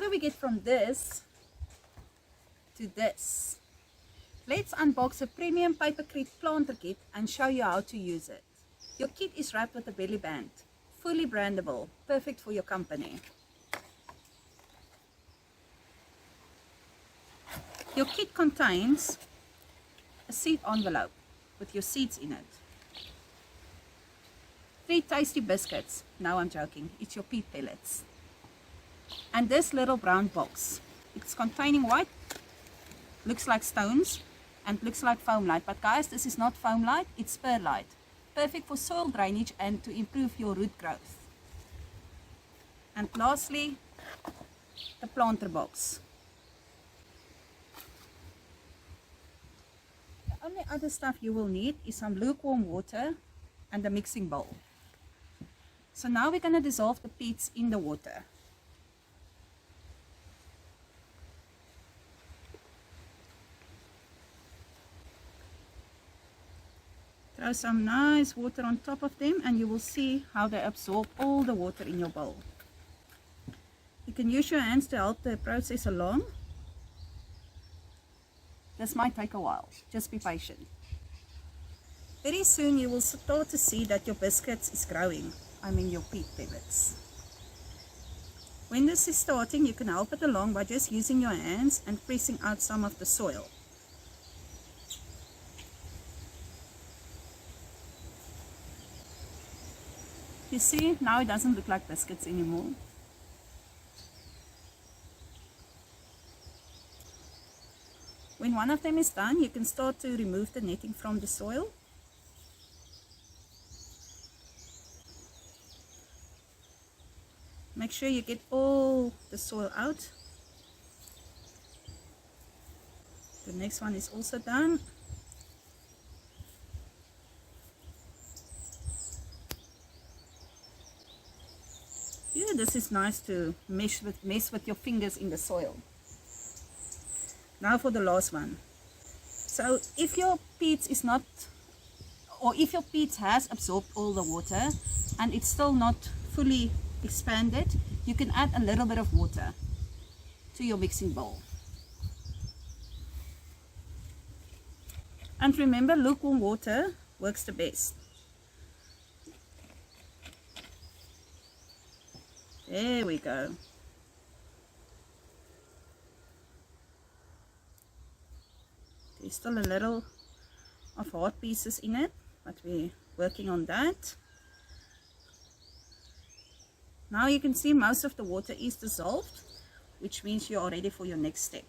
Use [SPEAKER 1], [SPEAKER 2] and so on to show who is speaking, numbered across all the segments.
[SPEAKER 1] do we get from this to this? Let's unbox a Premium Papercrete Planter Kit and show you how to use it. Your kit is wrapped with a belly band, fully brandable, perfect for your company. Your kit contains a seed envelope with your seeds in it. 3 tasty biscuits. No, I'm joking. It's your peet pellets. And this little brown box. It's containing white, looks like stones, and looks like foam light. But guys, this is not foam light, it's perlite. Perfect for soil drainage and to improve your root growth. And lastly, the planter box. The only other stuff you will need is some lukewarm water and a mixing bowl. So now we're going to dissolve the peats in the water. Throw some nice water on top of them and you will see how they absorb all the water in your bowl. You can use your hands to help the process along. This might take a while, just be patient. Very soon you will start to see that your biscuits is growing, I mean your peat pellets. When this is starting, you can help it along by just using your hands and pressing out some of the soil. You see, now it doesn't look like biscuits anymore. When one of them is done, you can start to remove the netting from the soil. Make sure you get all the soil out. The next one is also done. Yeah, this is nice to mess with your fingers in the soil. Now for the last one. So if your peats is not, or if your peats has absorbed all the water and it's still not fully expanded, you can add a little bit of water to your mixing bowl. And remember, lukewarm water works the best. There we go. There's still a little of hard pieces in it, but we're working on that. Now you can see most of the water is dissolved, which means you are ready for your next step.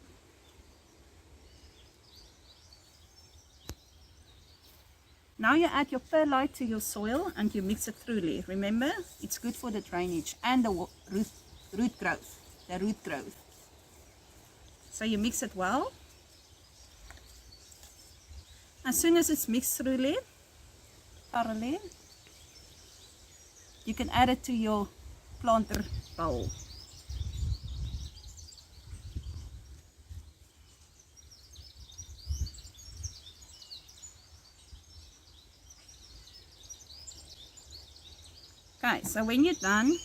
[SPEAKER 1] Now you add your perlite to your soil and you mix it thoroughly. Remember, it's good for the drainage and the root growth. So you mix it well. As soon as it's mixed thoroughly, you can add it to your planter bowl. Okay, so when you're done,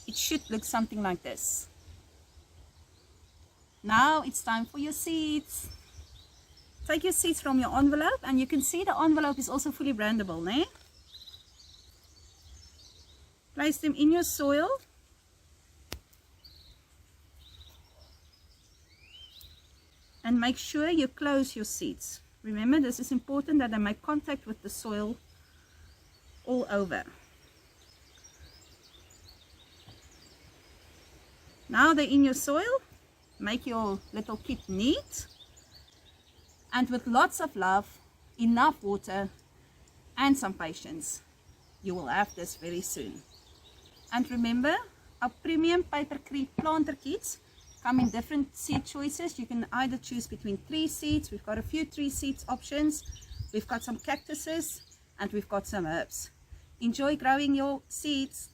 [SPEAKER 1] it should look something like this. Now it's time for your seeds. Take your seeds from your envelope, and you can see the envelope is also fully brandable, né? Place them in your soil. And make sure you close your seeds. Remember, this is important that they make contact with the soil all over. Now they're in your soil. Make your little kit neat. And with lots of love, enough water, and some patience, you will have this very soon. And remember, our Premium Papercrete Planter Kits come in different seed choices. You can either choose between 3 seeds. We've got a few 3 seeds options. We've got some cactuses, and we've got some herbs. Enjoy growing your seeds.